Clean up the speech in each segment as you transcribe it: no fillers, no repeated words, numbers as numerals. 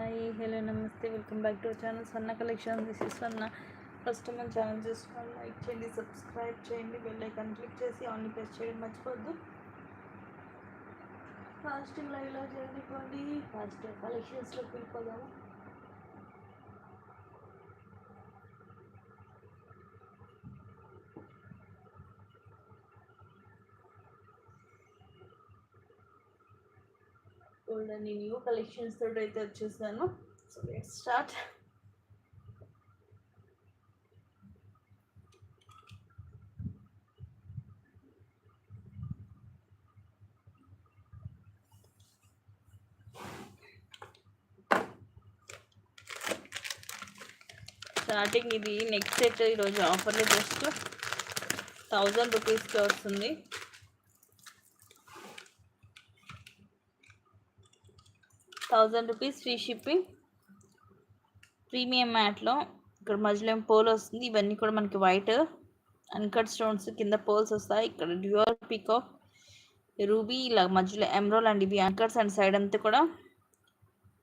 Hi hello నమస్తే welcome back to our channel సన్న collection. This is సన్న. First మన ఛానల్ చూసుకొని లైక్ చేయండి, సబ్స్క్రైబ్ చేయండి, బెల్ ఐకాన్ క్లిక్ చేసి ఆన్లీ ప్రెస్ చేయడం మర్చిపోద్దు. ఫాస్ట్ లైవ్లో చేయండి, ఫాస్ట్ కలెక్షన్స్లోకి వెళ్ళిపోదాము. చూడండి, న్యూ కలెక్షన్స్ తోటి అయితే వచ్చేసాను. So let's start. స్టార్టింగ్ ఇది నెక్స్ట్ సెట్ ఈరోజు ఆఫర్లో జస్ట్ 1000 రూపీస్కి వస్తుంది. 1000 రూపీస్ ఫ్రీ షిప్పింగ్. ప్రీమియం మ్యాట్లో ఇక్కడ మధ్యలో పోల్ వస్తుంది. ఇవన్నీ కూడా మనకి వైట్ అన్కట్ స్టోన్స్, కింద పోల్స్ వస్తాయి. ఇక్కడ డ్యూయల్ పీకాక్, రూబీ, ఇలా మధ్యలో ఎమ్రోల్ అండ్ ఇవి అన్కట్స్. అండ్ సైడ్ అంతా కూడా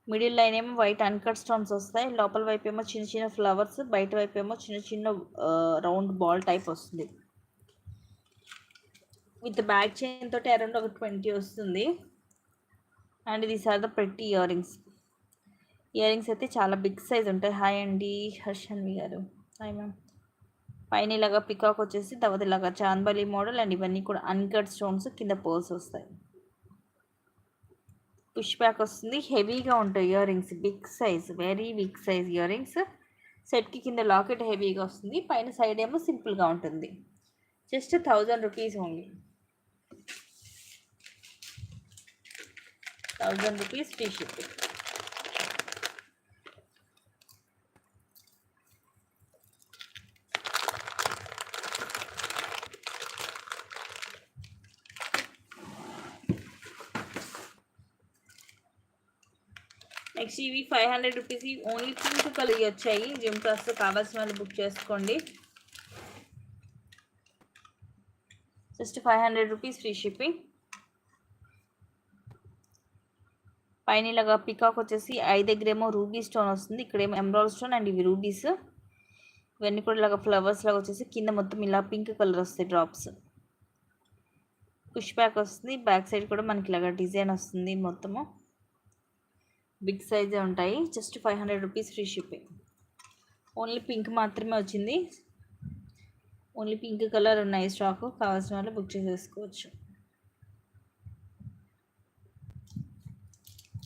మిడిల్ లైన్ ఏమో వైట్ అన్కట్ స్టోన్స్ వస్తాయి. లోపల వైపు ఏమో చిన్న చిన్న ఫ్లవర్స్, బయట వైపు ఏమో చిన్న చిన్న రౌండ్ బాల్ టైప్ వస్తుంది. విత్ బ్యాక్ చైన్ తోటి అరౌండ్ ఒక 20 వస్తుంది. And these are the pretty earrings. Earrings అయితే చాలా బిగ్ సైజ్ ఉంటాయి. హాయ్ అండి హర్షన్వి గారు, హాయ్ మ్యామ్. పైన ఇలాగా పికాక్ వచ్చేసి, తర్వాత ఇలాగా చాందబలి మోడల్. అండ్ ఇవన్నీ కూడా అన్కట్ స్టోన్స్, కింద పోల్స్ వస్తాయి. పుష్ బ్యాక్ వస్తుంది. హెవీగా ఉంటాయి earrings, big size, very big size earrings. సెట్కి కింద లాకెట్ హెవీగా వస్తుంది, పైన సైడ్ ఏమో సింపుల్గా ఉంటుంది. Just 1000 rupees only. 1000 rupees free shipping. Next ఇవి 500 రూపీస్. ఓన్లీ పింక్ కలర్ వచ్చాయి. జిమ్కాస్తో కావాల్సిన వాళ్ళు బుక్ చేసుకోండి. Just 500 rupees free shipping. పైన ఇలాగా పికాక్ వచ్చేసి దగ్గరేమో రూబీ స్టోన్ వస్తుంది, ఇక్కడేమో ఎమరాల్డ్ స్టోన్. అండ్ ఇవి రూబీస్. ఇవన్నీ కూడా ఇలాగ ఫ్లవర్స్ లాగా వచ్చేసి, కింద మొత్తం ఇలా పింక్ కలర్ వస్తాయి డ్రాప్స్. పుష్ బ్యాక్ వస్తుంది. బ్యాక్ సైడ్ కూడా మనకి ఇలాగ డిజైన్ వస్తుంది. మొత్తము బిగ్ సైజే ఉంటాయి. Just 500 rupees free shipping. Only pink మాత్రమే వచ్చింది. ఓన్లీ పింక్ కలర్ ఉన్నాయి స్టాక్. కావాల్సిన వాళ్ళు బుక్ చేసేసుకోవచ్చు.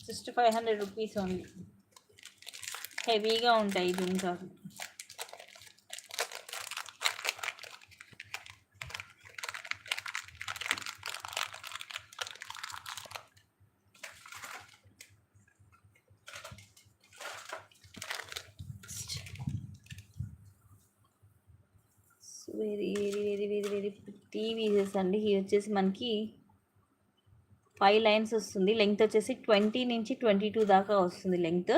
Just 500 rupees only. హెవీగా ఉంటాయి జుమ్కాలు. Very very very very very pretty pieces అండి. ఇది వచ్చేసి మనకి 5 లైన్స్ వస్తుంది. లెంగ్త్ వచ్చేసి 20 నుంచి 22 దాకా వస్తుంది లెంగ్త్.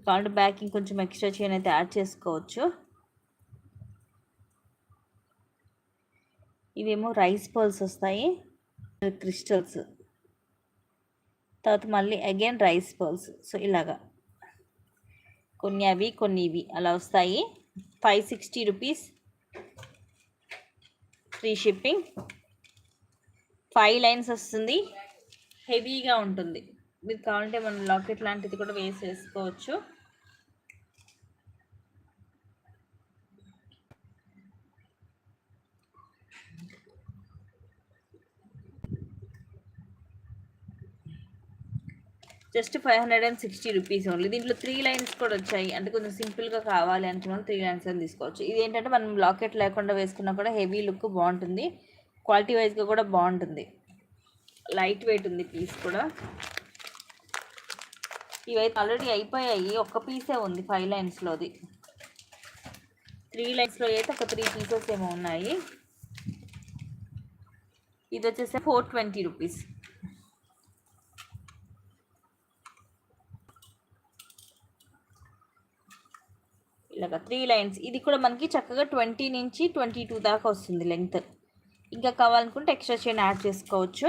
కావాలంటే బ్యాక్ ఇంకొంచెం ఎక్స్ట్రా చైన్ అయితే యాడ్ చేసుకోవచ్చు. ఇవేమో రైస్ పర్ల్స్ వస్తాయి, క్రిస్టల్స్. తర్వాత మళ్ళీ అగైన్ రైస్ పర్ల్స్. సో ఇలాగా కొన్ని అవి కొన్ని ఇవి అలా వస్తాయి. 560 రూపీస్ ఫ్రీ షిప్పింగ్. 5 లైన్స్ వస్తుంది. హెవీగా ఉంటుంది. మీరు కావాలంటే మనం లాకెట్ లాంటిది కూడా వేసేసుకోవచ్చు. Just 560 rupees only. దీంట్లో 3 లైన్స్ కూడా వచ్చాయి. అంటే కొంచెం సింపుల్గా కావాలి అనుకున్న 3 లైన్స్ అని తీసుకోవచ్చు. ఇది ఏంటంటే మనం లాకెట్ లేకుండా వేసుకున్నా కూడా హెవీ లుక్ బాగుంటుంది. క్వాలిటీ వైజ్గా కూడా బాగుంటుంది. లైట్ వెయిట్ ఉంది పీస్ కూడా. ఇవైతే ఆల్రెడీ అయిపోయాయి. ఒక్క పీసే ఉంది 5 లైన్స్లోది. 3 లైన్స్లో అయితే ఒక 3 పీసెస్ ఏమో ఉన్నాయి. ఇది వచ్చేసి 420 రూపీస్. ఇలాగా 3 లైన్స్. ఇది కూడా మనకి చక్కగా 20 నుంచి 22 దాకా వస్తుంది లెంగ్త్. ఇంకా కావాలనుకుంటే ఎక్స్ట్రా చైన్ యాడ్ చేసుకోవచ్చు.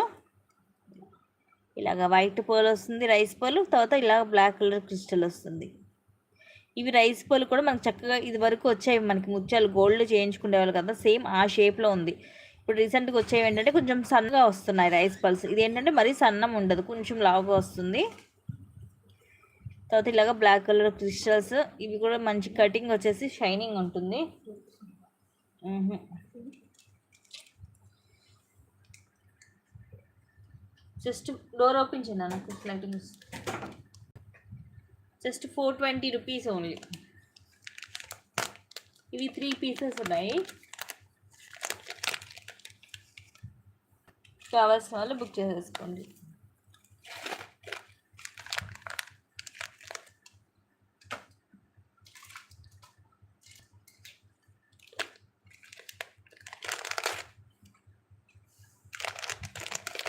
ఇలాగ వైట్ పర్ల్ వస్తుంది, రైస్ పర్ల్, తర్వాత ఇలా బ్లాక్ కలర్ క్రిస్టల్ వస్తుంది. ఇవి రైస్ పర్ల్ కూడా మనకు చక్కగా ఇది వరకు వచ్చాయి, మనకి ముత్యాలు గోల్డ్ చేయించుకునేవాళ్ళు కదా, సేమ్ ఆ షేప్లో ఉంది. ఇప్పుడు రీసెంట్గా వచ్చేవి ఏంటంటే కొంచెం సన్నగా వస్తున్నాయి రైస్ పర్ల్స్. ఇది ఏంటంటే మరీ సన్నం ఉండదు, కొంచెం లావుగా వస్తుంది. తర్వాత ఇలాగ బ్లాక్ కలర్ క్రిస్టల్స్, ఇవి కూడా మంచి కటింగ్ వచ్చేసి షైనింగ్ ఉంటుంది. జస్ట్ డోర్ ఓపెన్ చేయండి నాకు లైటింగ్. Just 420 rupees only. ఇవి 3 పీసెస్ ఉన్నాయి. కావాల్సిన వాళ్ళు బుక్ చేసేసుకోండి.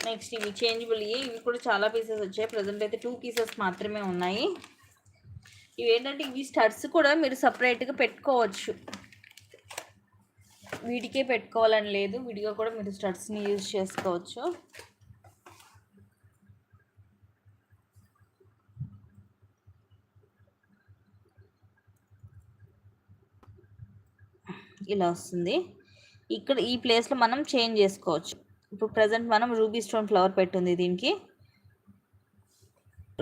నెక్స్ట్ ఇవి చేంజబుల్, ఇవి కూడా చాలా పీసెస్ వచ్చాయి. ప్రజెంట్ అయితే 2 పీసెస్ మాత్రమే ఉన్నాయి. ఇవి ఏంటంటే ఇవి స్టడ్స్ కూడా మీరు సపరేట్గా పెట్టుకోవచ్చు, వీటికే పెట్టుకోవాలని లేదు, విడిగా కూడా మీరు స్టడ్స్ని యూజ్ చేసుకోవచ్చు. ఇలా వస్తుంది. ఇక్కడ ఈ ప్లేస్లో మనం చేంజ్ చేసుకోవచ్చు. ఇప్పుడు ప్రజెంట్ మనం రూబీ స్టోన్ ఫ్లవర్ పెట్టుంది దీనికి.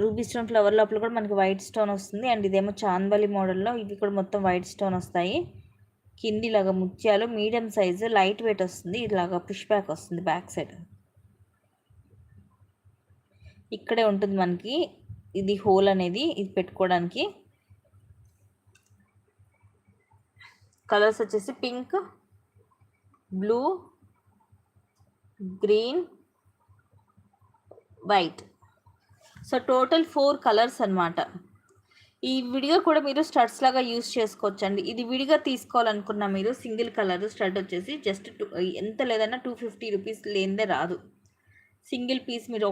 రూబీ స్టోన్ ఫ్లవర్ లోపల కూడా మనకి వైట్ స్టోన్ వస్తుంది. అండ్ ఇదేమో చాందబలి మోడల్లో, ఇవి కూడా మొత్తం వైట్ స్టోన్ వస్తాయి. కింది ఇలాగా ముత్యాలు మీడియం సైజు లైట్ వెయిట్ వస్తుంది. ఇలాగా పుష్ బ్యాక్ వస్తుంది బ్యాక్ సైడ్. ఇక్కడే ఉంటుంది మనకి ఇది హోల్ అనేది, ఇది పెట్టుకోవడానికి. కలర్స్ వచ్చేసి pink, blue, green, white. So total 4 colours అనమాట. ఈ విడిగా కూడా మీరు స్టడ్స్ లాగా యూస్ చేసుకోవచ్చు అండి. ఇది విడిగా తీసుకోవాలనుకున్న మీరు సింగిల్ కలర్ స్టడ్ వచ్చేసి జస్ట్ ఎంత లేదన్నా 250 రూపీస్ లేనిదే రాదు. సింగిల్ పీస్ మీరు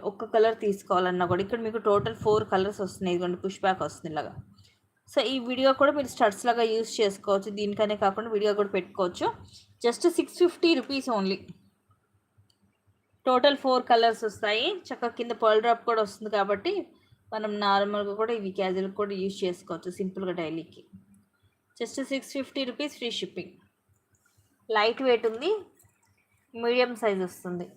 ఒక్క కలర్ తీసుకోవాలన్నా కూడా ఇక్కడ మీకు టోటల్ 4 కలర్స్ వస్తున్నాయి. ఇదిగోండి పుష్ బ్యాక్ వస్తుంది ఇలాగా. సో ఈ విడిగా కూడా మీరు స్టడ్స్ లాగా యూస్ చేసుకోవచ్చు, దీనికనే కాకుండా విడిగా కూడా పెట్టుకోవచ్చు. Just 650 rupees only. Total 4 colours వస్తాయి. చక్కగా కింద పర్ల్ డ్రాప్ కూడా వస్తుంది కాబట్టి మనం నార్మల్గా కూడా ఇవి క్యాజువల్గా కూడా యూజ్ చేసుకోవచ్చు సింపుల్గా డైలీకి. Just 650 rupees, free shipping. Light weight ఉంది, మీడియం సైజ్ వస్తుంది.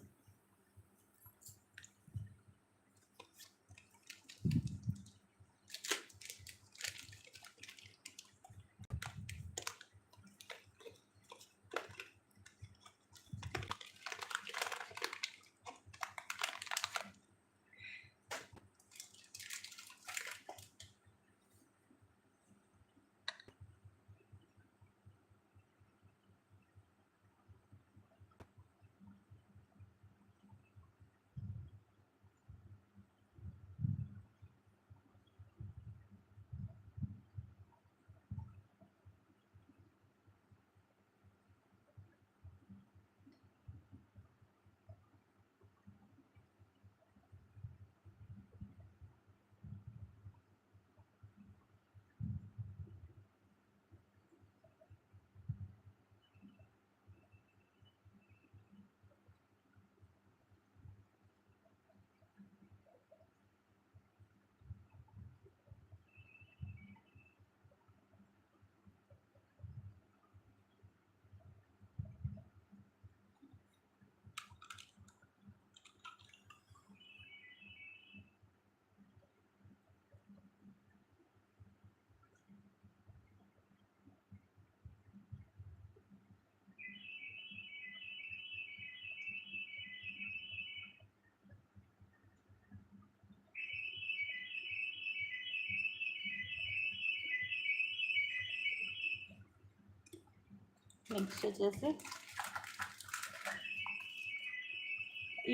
నెక్స్ట్ వచ్చేసి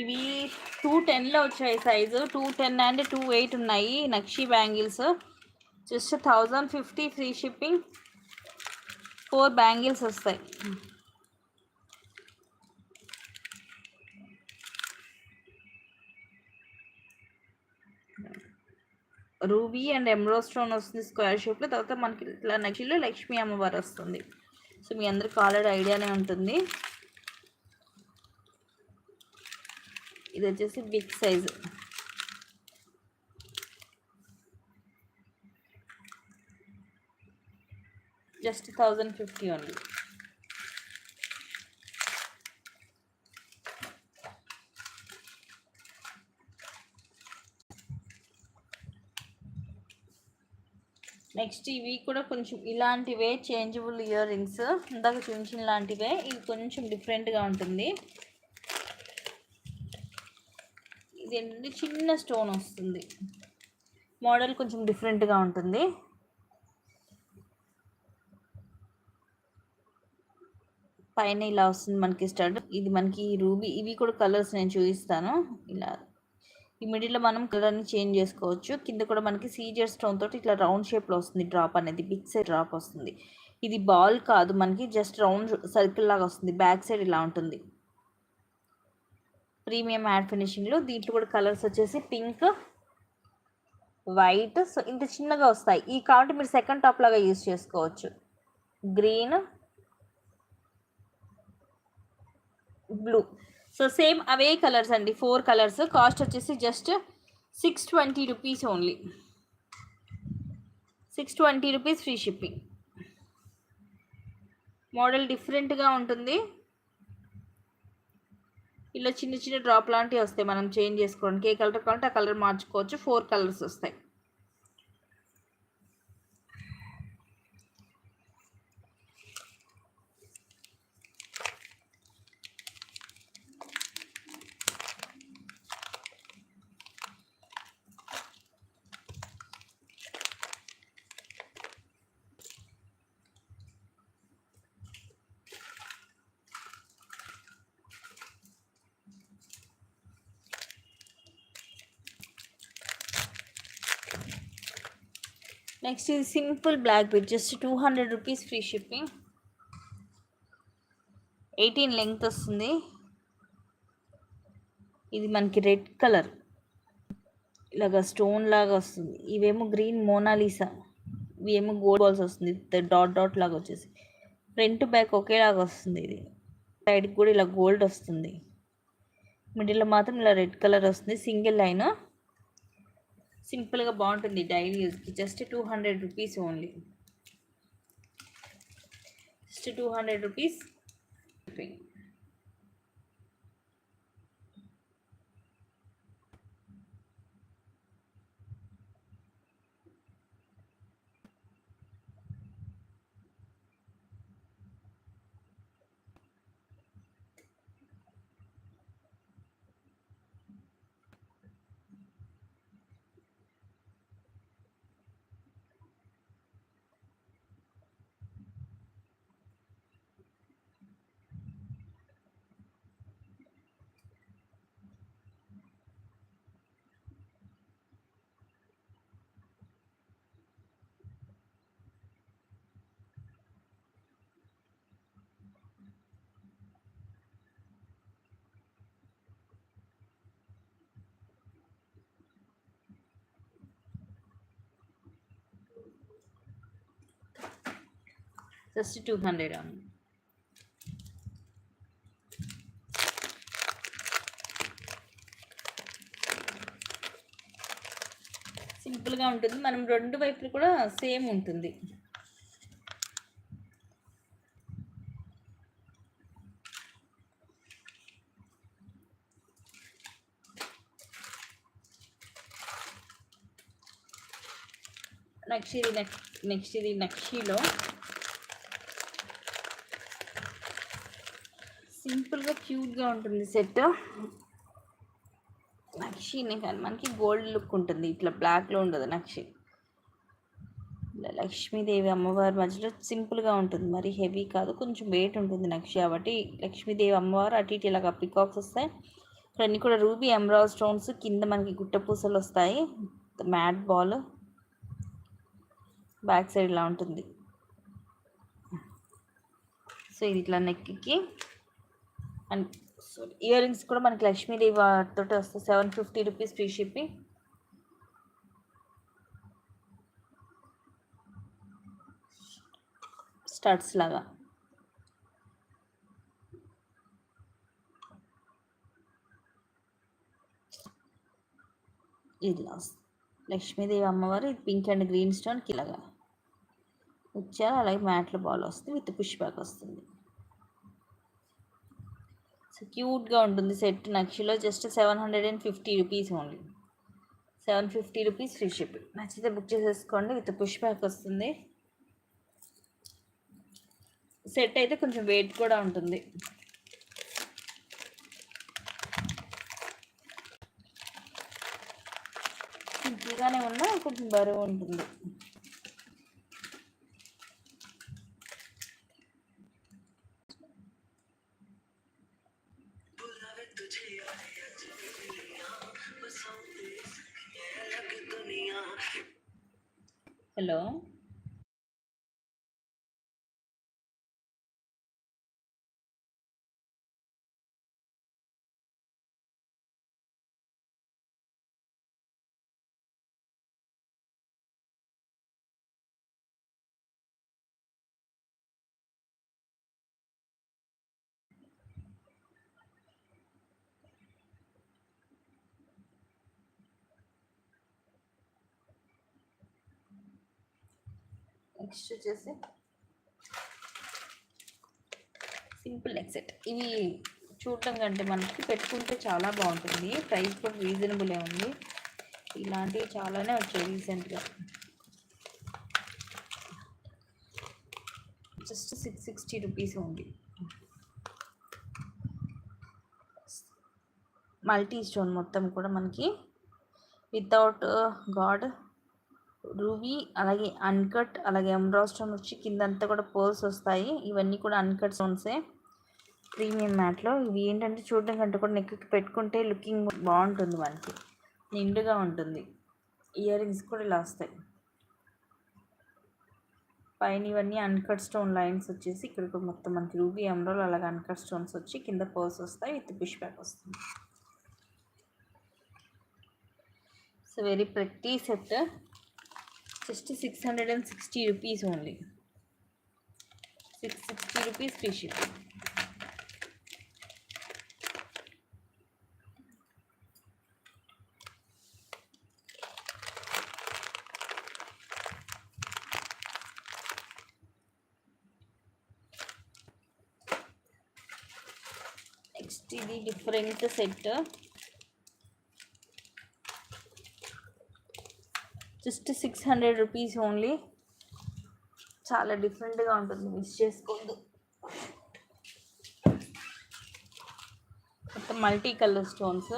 ఇవి 210లో వచ్చాయి సైజు, 210 అండ్ 28 ఉన్నాయి. Nakshi bangles just 1050 free shipping. 4 bangles వస్తాయి. రూబీ అండ్ ఎమరాల్డ్ స్టోన్ వస్తుంది స్క్వేర్ షేప్లో. తర్వాత మనకి ఇట్లా నక్షిలో లక్ష్మీ అమ్మవారు వస్తుంది. సో మీ అందరికి ఆల్రెడీ ఐడియానే ఉంటుంది. ఇది వచ్చేసి big size. Just 1050 only. Next ఇవి కూడా కొంచెం ఇలాంటివే చేంజబుల్ ఇయర్ రింగ్స్, ఇందాక చూపించిన లాంటివే, ఇది కొంచెం డిఫరెంట్గా ఉంటుంది. ఇది ఏంటంటే చిన్న స్టోన్ వస్తుంది, మోడల్ కొంచెం డిఫరెంట్గా ఉంటుంది. పైన ఇలా వస్తుంది మనకి స్టడ్. ఇది మనకి రూబీ. ఇవి కూడా కలర్స్ నేను చూపిస్తాను. ఇలా ఈ మిడిల్లో మనం కలర్ని చేంజ్ చేసుకోవచ్చు. కింద కూడా మనకి సీజర్ స్టోన్ తోటి ఇట్లా రౌండ్ షేప్లో వస్తుంది డ్రాప్ అనేది, బిగ్ సైడ్ డ్రాప్ వస్తుంది. ఇది బాల్ కాదు, మనకి జస్ట్ రౌండ్ సర్కిల్ లాగా వస్తుంది. బ్యాక్ సైడ్ ఇలా ఉంటుంది. ప్రీమియం మ్యాట్ ఫినిషింగ్లో దీంట్లో కూడా కలర్స్ వచ్చేసి పింక్, వైట్. సో ఇంత చిన్నగా వస్తాయి. ఈ కాబట్టి మీరు సెకండ్ టాప్ లాగా యూజ్ చేసుకోవచ్చు. Green, blue. సో సేమ్ అవే కలర్స్ అండి, 4 కలర్స్. కాస్ట్ వచ్చేసి just 620 rupees only. 620 rupees free shipping. Model డిఫరెంట్గా ఉంటుంది. ఇలా చిన్న చిన్న డ్రాప్ లాంటివి వస్తాయి, మనం చేంజ్ చేసుకోవడానికి. ఏ కలర్ కావాలంటే ఆ కలర్ మార్చుకోవచ్చు. 4 కలర్స్ వస్తాయి. నెక్స్ట్ ఇది simple black bead, just 200 rupees free shipping. 18 length వస్తుంది. ఇది మనకి రెడ్ కలర్ ఇలాగా స్టోన్ లాగా వస్తుంది. ఇవేమో గ్రీన్ మోనాలిసా, ఇవేమో గోల్డ్ బాల్స్ వస్తుంది, డాట్ డాట్ లాగా వచ్చేసి. ఫ్రంట్ బ్యాక్ ఒకేలాగా వస్తుంది. ఇది సైడ్కి కూడా ఇలా గోల్డ్ వస్తుంది, మిడిల్లో మాత్రం ఇలా రెడ్ కలర్ వస్తుంది. సింగిల్ లైన్, సింపుల్గా బాగుంటుంది డైలీ యూజ్కి. Just 200 rupees only. Just 200 rupees. Just 200 అవును. సింపుల్గా ఉంటుంది, మనం రెండు వైపులు కూడా సేమ్ ఉంటుంది. నెక్స్ట్ ఇది నక్షీలో సింపుల్గా క్యూట్గా ఉంటుంది సెట్. నక్షీనే కానీ మనకి గోల్డ్ లుక్ ఉంటుంది, ఇట్లా బ్లాక్లో ఉండదు నక్షి. ఇలా లక్ష్మీదేవి అమ్మవారి మధ్యలో సింపుల్గా ఉంటుంది, మరి హెవీ కాదు, కొంచెం వెయిట్ ఉంటుంది నక్షి కాబట్టి. లక్ష్మీదేవి అమ్మవారు అటు ఇటు ఇలాగ పికాక్స్ వస్తాయి. ఇక్కడ అన్నీ కూడా రూబీ ఎమరాల్డ్ స్టోన్స్, కింద మనకి గుట్ట పూసలు వస్తాయి. మ్యాట్ బాల్, బ్యాక్ సైడ్ ఇలా ఉంటుంది. సో ఇది ఇట్లా నెక్కి. అండ్ ఇయర్ రింగ్స్ కూడా మనకి లక్ష్మీదేవి తోటి వస్తాయి. 750 రూపీస్ ఫ్రీ షిప్పింగ్. స్టడ్స్ లాగా ఇలా లక్ష్మీదేవి అమ్మవారు, ఇది పింక్ అండ్ గ్రీన్ స్టోన్కి ఇలాగా. ఇచ్చారు. అలాగే మ్యాట్లో బాల్ వస్తుంది, విత్ పుష్ బ్యాక్ వస్తుంది. సో క్యూట్గా ఉంటుంది సెట్. నక్షిలో just 750 rupees only. 750 rupees free shipping. నచ్చితే బుక్ చేసేసుకోండి, విత్ పుష్ బ్యాక్ వస్తుంది. సెట్ అయితే కొంచెం వెయిట్ కూడా ఉంటుంది. సింపుల్గానే ఉన్నా కొంచెం బరువు ఉంటుంది. హలో, నెక్స్ట్ వచ్చేసి సింపుల్ నెక్ సెట్. ఇవి చూడటం కంటే మనకి పెట్టుకుంటే చాలా బాగుంటుంది. ప్రైస్ కూడా రీజనబుల్ ఉంది. ఇలాంటివి చాలానే వచ్చాయి రీసెంట్గా. జస్ట్ 660 రూపీస్ ఉంది. మల్టీ స్టోన్ మొత్తం కూడా మనకి వితౌట్ గాడ్, రూబీ, అలాగే అన్కట్, అలాగే ఎంబ్రాయిడరీ స్టోన్ వచ్చి కిందంతా కూడా పర్ల్స్ వస్తాయి. ఇవన్నీ కూడా అన్కట్ స్టోన్సే, ప్రీమియం మ్యాట్లో. ఇవి ఏంటంటే చూడడం కంటే కూడా నెక్కి పెట్టుకుంటే లుకింగ్ బాగుంటుంది, మనకి నిండుగా ఉంటుంది. ఇయర్ రింగ్స్ కూడా ఇలా వస్తాయి. పైన ఇవన్నీ అన్కట్ స్టోన్ లైన్స్ వచ్చేసి ఇక్కడ మొత్తం మనకి రూబీ, ఎంబ్రాయిడరీ, అలాగే అన్కట్ స్టోన్స్ వచ్చి కింద పర్ల్స్ వస్తాయి, విత్ పుష్ బ్యాక్ వస్తుంది. So very pretty set. Just 660 rupees only. 660 rupees free shipping. Next ఇది different set. Just 600 rupees only. చాలా డిఫరెంట్గా ఉంటుంది, మిస్ చేసుకోవద్దు. మొత్తం మల్టీ కలర్ స్టోన్స్.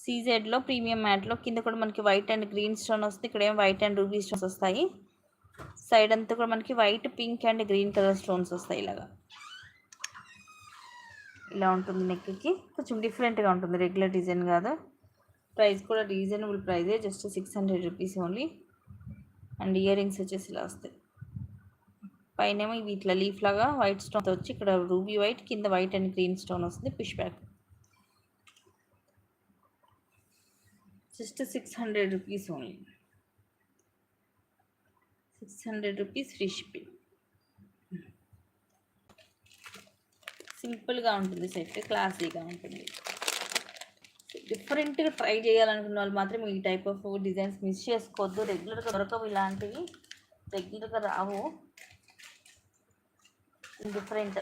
సీజెడ్లో ప్రీమియం మ్యాట్లో కింద కూడా మనకి వైట్ అండ్ గ్రీన్ స్టోన్ వస్తుంది. ఇక్కడ ఏమో వైట్ అండ్ రూబీ స్టోన్స్ వస్తాయి. సైడ్ అంతా కూడా మనకి white, pink and green colour stones వస్తాయి. ఇలా ఉంటుంది. నెక్కి కొంచెం డిఫరెంట్గా ఉంటుంది, రెగ్యులర్ డిజైన్ కాదు. ప్రైస్ కూడా రీజనబుల్ ప్రైజే, just 600 rupees only. And earrings వచ్చేసి ఇలా వస్తాయి. పైన ఏమో ఇవి ఇట్లా లీఫ్ లాగా వైట్ స్టోన్ వచ్చి ఇక్కడ రూబీ వైట్, కింద వైట్ అండ్ గ్రీన్ స్టోన్ వస్తుంది, push back. Just 600 rupees only. 600 rupees free shipping. సింపుల్గా ఉంటుంది సెట్, క్లాసీగా ఉంటుంది. డిఫరెంట్గా ట్రై చేయాలనుకున్న వాళ్ళు మాత్రం ఈ టైప్ ఆఫ్ డిజైన్స్ మిస్ చేసుకోవద్దు. రెగ్యులర్గా దొరకవు, ఇలాంటివి రెగ్యులర్గా రావు. డిఫరెంట్.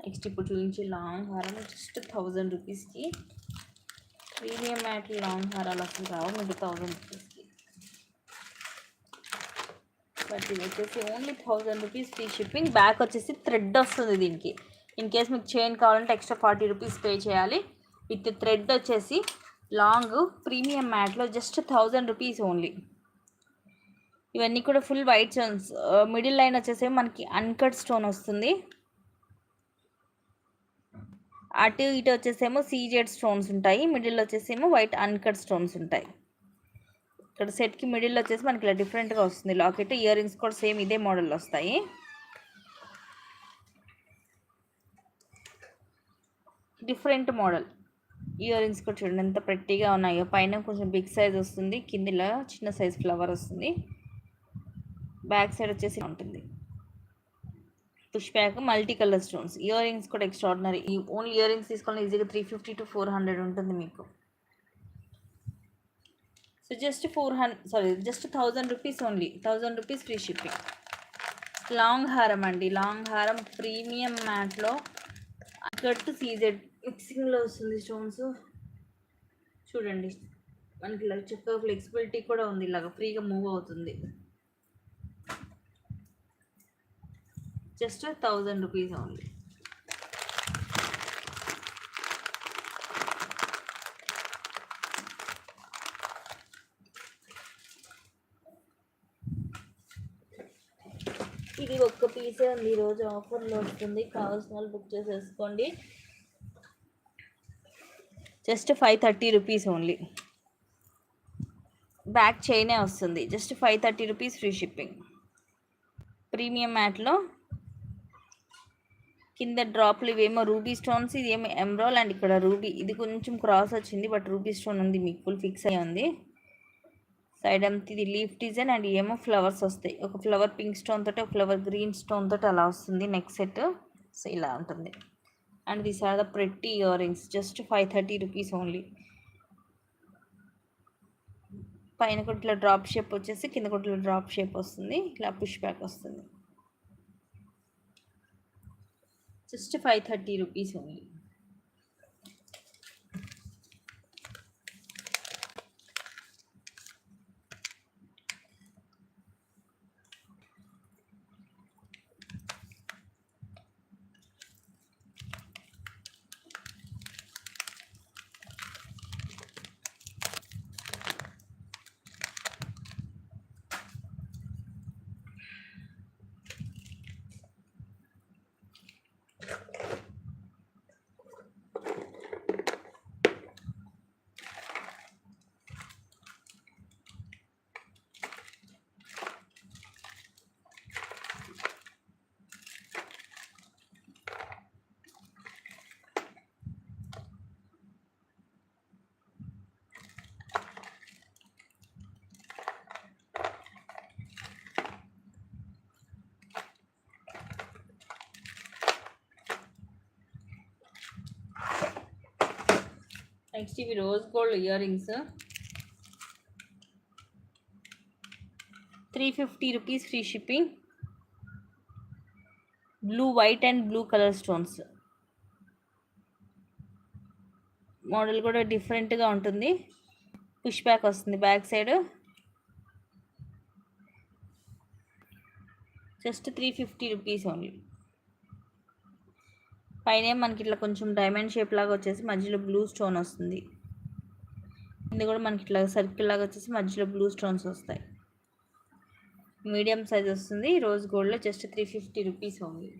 నెక్స్ట్ ఇప్పుడు చూపించే లాంగ్ హారం జస్ట్ 1000 రూపీస్కి. ప్రీమియం మ్యాట్ లాంగ్ హారాలు అసలు రావు మీకు 1000 రూపీస్కి. బట్ ఇది వచ్చేసి only 1000 rupees free shipping. Back వచ్చేసి థ్రెడ్ వస్తుంది దీనికి. ఇన్ కేస్ మీకు చైన్ కావాలంటే ఎక్స్ట్రా 40 రూపీస్ పే చేయాలి. విత్ థ్రెడ్ వచ్చేసి లాంగ్ ప్రీమియం మ్యాట్లో జస్ట్ 1000 రూపీస్ ఓన్లీ. ఇవన్నీ కూడా full white stones. Middle line వచ్చేసి మనకి అన్కట్ స్టోన్ వస్తుంది. అటు ఇటు వచ్చేసేమో సీజెడ్ స్టోన్స్ ఉంటాయి. మిడిల్ వచ్చేసేమో వైట్ అన్కట్ స్టోన్స్ ఉంటాయి. ఇక్కడ సెట్కి మిడిల్ వచ్చేసి మనకి ఇలా డిఫరెంట్గా వస్తుంది లాకెట్. ఇయర్ రింగ్స్ కూడా సేమ్ ఇదే మోడల్ వస్తాయి. Different model. ఇయర్ రింగ్స్ కూడా చూడండి ఎంత ప్రెట్టీగా ఉన్నాయో. పైన కొంచెం బిగ్ సైజ్ వస్తుంది, కింద ఇలా చిన్న సైజ్ ఫ్లవర్ వస్తుంది. బ్యాక్ సైడ్ వచ్చేసి ఉంటుంది. Push back multi colour stones. Ear rings కూడా ఎక్స్ట్రాడినరీ. ఈ ఓన్లీ ఇయర్ రింగ్స్ తీసుకోవాలి ఈజీగా 350 to 400 ఉంటుంది మీకు. So just 1000 rupees only. 1000 rupees free shipping. Long హారం అండి, లాంగ్ హారం ప్రీమియం మ్యాట్లో కట్ సీజెడ్ మిక్సింగ్లో వస్తుంది స్టోన్స్. చూడండి మనకి ఇలా చక్కగా ఫ్లెక్సిబిలిటీ కూడా ఉంది, ఇలాగ ఫ్రీగా మూవ్ అవుతుంది. Just 1000 rupees only. ఇది ఒక్క పీసే ఉంది, ఈరోజు ఆఫర్లో వస్తుంది. కావాల్సిన వాళ్ళు బుక్ చేసేసుకోండి. Just 530 rupees only. బ్యాక్ చైనే వస్తుంది. Just 530 rupees free shipping. Premium మ్యాట్లో కింద డ్రాప్లు ఇవేమో రూబీ స్టోన్స్, ఇది ఏమో ఎమ్రాల్ అండ్ ఇక్కడ రూబీ. ఇది కొంచెం క్రాస్ వచ్చింది బట్ రూబీ స్టోన్ ఉంది, మీకు ఫుల్ ఫిక్స్ అయ్యి ఉంది. సైడ్ అంతా ఇది లీఫ్ డిజైన్ అండ్ ఏమో ఫ్లవర్స్ వస్తాయి. ఒక ఫ్లవర్ పింక్ స్టోన్ తోటి, ఒక ఫ్లవర్ గ్రీన్ స్టోన్ తోటి అలా వస్తుంది నెక్ సెట్. సో ఇలా ఉంటుంది. And these are the pretty earrings. Just 530 rupees only. పైన కూడా ఇట్లా డ్రాప్ షేప్ వచ్చేసి, కింద కూడా ఇట్లా డ్రాప్ షేప్ వస్తుంది, ఇలా పుష్ బ్యాక్ వస్తుంది. Just 530 rupees only. నెక్స్ట్ ఇవి rose gold ear rings. 350 rupees free shipping. Blue, white and blue colour stones. Model కూడా డిఫరెంట్గా ఉంటుంది. పుష్ బ్యాక్ వస్తుంది back side. Just 350 rupees only. పైన మనకి ఇట్లా కొంచెం డైమండ్ షేప్ లాగా వచ్చేసి మధ్యలో బ్లూ స్టోన్ వస్తుంది. ఇది కూడా మనకి ఇట్లా సర్కిల్ లాగా వచ్చేసి మధ్యలో బ్లూ స్టోన్స్ వస్తాయి. మీడియం సైజ్ వస్తుంది. రోజ్ గోల్డ్లో జస్ట్ 350 రూపీస్ ఓన్లీ.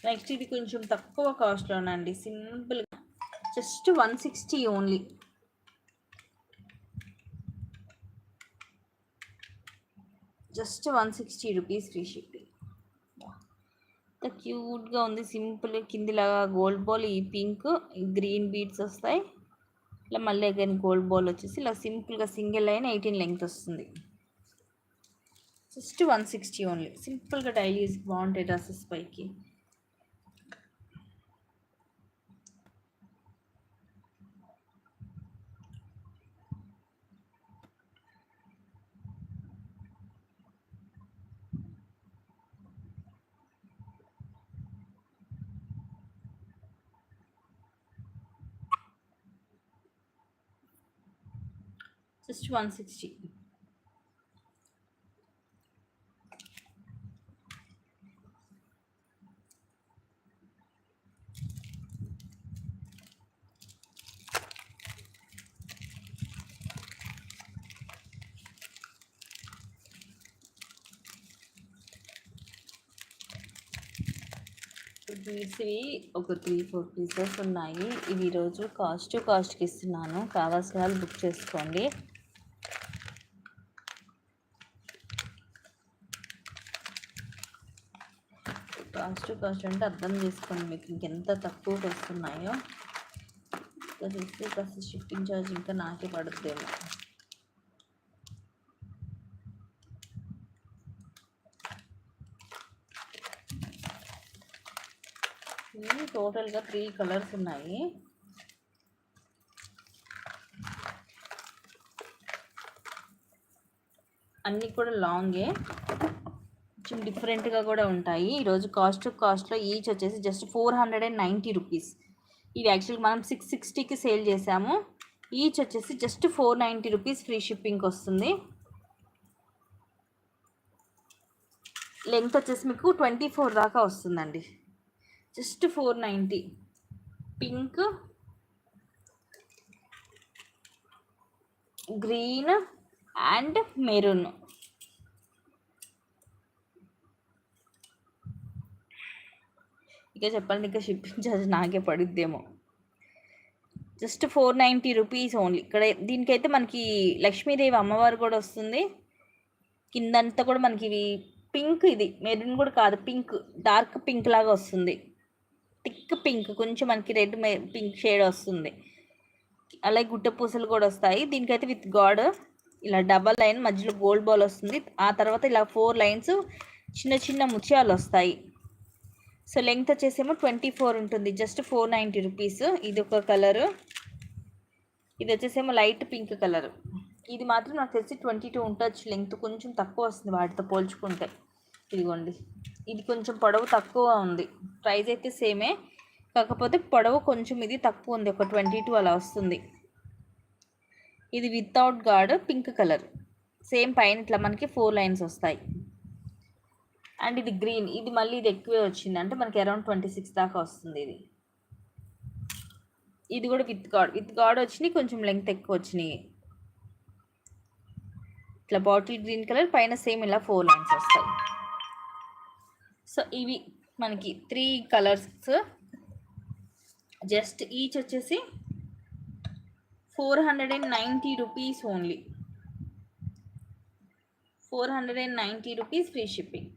నెక్స్ట్ ఇది కొంచెం తక్కువ కాస్ట్లోనండి, సింపుల్గా just 160 only. Just 160 rupees free shipping. క్యూట్గా ఉంది, సింపుల్. కిందిలాగా గోల్డ్ బాల్, ఈ పింక్ గ్రీన్ బీడ్స్ వస్తాయి. ఇలా మళ్ళీ అగైన్ గోల్డ్ బాల్ వచ్చేసి ఇలా సింపుల్గా సింగిల్ లైన్ 18 లెంగ్త్ వస్తుంది. Just 160 only. సింపుల్గా డైలీ యూస్ బాగుంటాయి డ్రెస్సెస్ పైకి. జస్ట్ 160. బీడ్స్వి ఒక 3-4 పీసెస్ ఉన్నాయి. ఇవి ఈరోజు కాస్ట్కి ఇస్తున్నాను. కావాల్సిన వాళ్ళు బుక్ చేసుకోండి. కాస్ట్ అంటే అర్థం చేసుకోండి మీకు ఇంకెంత తక్కువకి వస్తున్నాయో. చూస్తే కాస్త షిప్పింగ్ ఛార్జ్ ఇంకా నాకే పడుతుందేమో. ఇవి టోటల్గా 3 కలర్స్ ఉన్నాయి. అన్నీ కూడా లాంగే, కొంచెం డిఫరెంట్గా కూడా ఉంటాయి. ఈరోజు కాస్ట్లో ఈచ్ వచ్చేసి జస్ట్ 490 రూపీస్. ఇది యాక్చువల్గా మనం 660కి సేల్ చేసాము. ఈచ్ వచ్చేసి జస్ట్ 490 రూపీస్ ఫ్రీ షిప్పింగ్కి వస్తుంది. లెంగ్త్ వచ్చేసి మీకు 24 దాకా వస్తుందండి. Just 490. Pink, green and maroon. ఇక చెప్పాలంటే ఇంకా షిప్పింగ్ ఛార్జ్ నాకే పడుద్దేమో. Just 490 rupees only. ఇక్కడ దీనికైతే మనకి లక్ష్మీదేవి అమ్మవారు కూడా వస్తుంది. కిందంతా కూడా మనకి ఇవి పింక్, ఇది మెరూన్ కూడా కాదు, పింక్, డార్క్ పింక్ లాగా వస్తుంది. థిక్ పింక్, కొంచెం మనకి రెడ్ పింక్ షేడ్ వస్తుంది. అలాగే గుట్ట పూసలు కూడా వస్తాయి. దీనికైతే విత్ గాడ్ ఇలా డబల్ లైన్ మధ్యలో గోల్డ్ బాల్ వస్తుంది. ఆ తర్వాత ఇలా 4 లైన్స్ చిన్న చిన్న ముత్యాలు వస్తాయి. సో లెంగ్త్ వచ్చేసేమో 24 ఉంటుంది. Just 490 rupees. ఇది ఒక కలరు. ఇది వచ్చేసేమో లైట్ పింక్ కలర్. ఇది మాత్రం నాకు తెలిసి 22 ఉండొచ్చు. లెంగ్త్ కొంచెం తక్కువ వస్తుంది వాటితో పోల్చుకుంటే. ఇదిగోండి, ఇది కొంచెం పొడవు తక్కువ ఉంది. ప్రైస్ అయితే సేమే, కాకపోతే పొడవు కొంచెం ఇది తక్కువ ఉంది. ఒక 22 అలా వస్తుంది. ఇది without gourd pink colour. Same పైన ఇట్లా మనకి 4 లైన్స్ వస్తాయి. అండ్ ఇది గ్రీన్. ఇది మళ్ళీ ఇది ఎక్కువే వచ్చింది, అంటే మనకి అరౌండ్ 26 దాకా వస్తుంది. ఇది కూడా విత్ గార్డ్ వచ్చినాయి, కొంచెం లెంగ్త్ ఎక్కువ వచ్చినాయి. ఇట్లా బాటిల్ గ్రీన్ కలర్, పైన సేమ్ ఇలా 4 లైన్స్ వస్తాయి. సో ఇవి మనకి 3 కలర్స్. జస్ట్ ఈచ్ వచ్చేసి 490 rupees only. 490 rupees free shipping.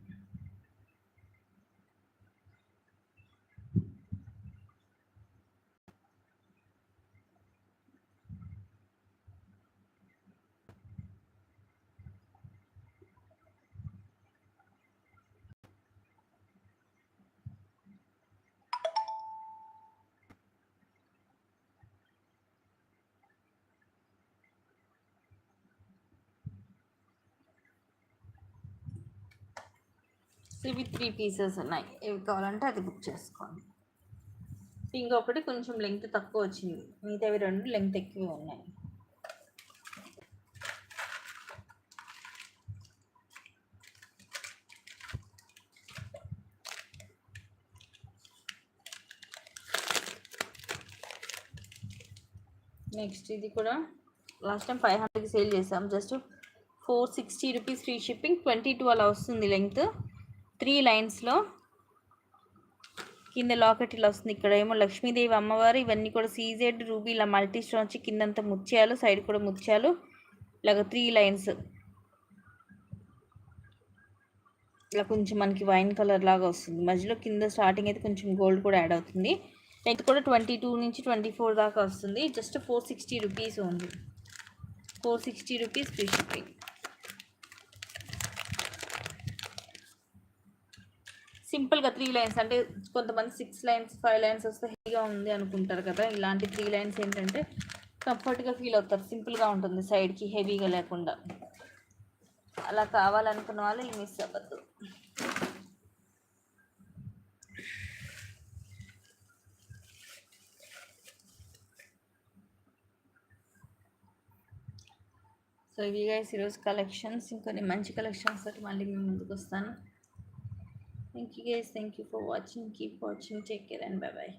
ఇవి 3 పీసెస్ ఉన్నాయి. ఏవి కావాలంటే అది బుక్ చేసుకోండి. పింక్ ఒకటి కొంచెం లెంగ్త్ తక్కువ వచ్చింది, మిగతావి 2 లెంగ్త్ ఎక్కువ ఉన్నాయి. నెక్స్ట్ ఇది కూడా లాస్ట్ టైం 500కి సేల్ చేసాం. Just 460 rupees free shipping. 22 అలా వస్తుంది లెంగ్త్. 3 లైన్స్లో కింద లాకెట్ ఇలా వస్తుంది. ఇక్కడ ఏమో లక్ష్మీదేవి అమ్మవారు. ఇవన్నీ కూడా సీజెడ్ రూబీ ఇలా మల్టీ స్టోన్ వచ్చి కిందంతా ముత్యాలు, సైడ్ కూడా ముత్యాలు, ఇలాగ 3 లైన్స్. ఇలా కొంచెం మనకి వైన్ కలర్ లాగా వస్తుంది. మధ్యలో కింద స్టార్టింగ్ అయితే కొంచెం గోల్డ్ కూడా యాడ్ అవుతుంది. లెంగ్త్ కూడా 22 నుంచి 24 దాకా వస్తుంది. Just 460 rupees only. 460 rupees free shipping. సింపుల్గా 3 లైన్స్, అంటే కొంతమంది 6 లైన్స్ 5 లైన్స్ వస్తే హెవీగా ఉంది అనుకుంటారు కదా. ఇలాంటి 3 లైన్స్ ఏంటంటే కంఫర్ట్గా ఫీల్ అవుతారు. సింపుల్గా ఉంటుంది, సైడ్కి హెవీగా లేకుండా. అలా కావాలనుకున్న వాళ్ళు ఇవి మిస్ అవ్వద్దు. సో ఇవి గైస్ ఈరోజు కలెక్షన్స్. ఇంకొన్ని మంచి కలెక్షన్స్ తోటి మళ్ళీ మేము ముందుకు వస్తాను. Thank you guys. Thank you for watching. Keep watching. Take care and bye bye.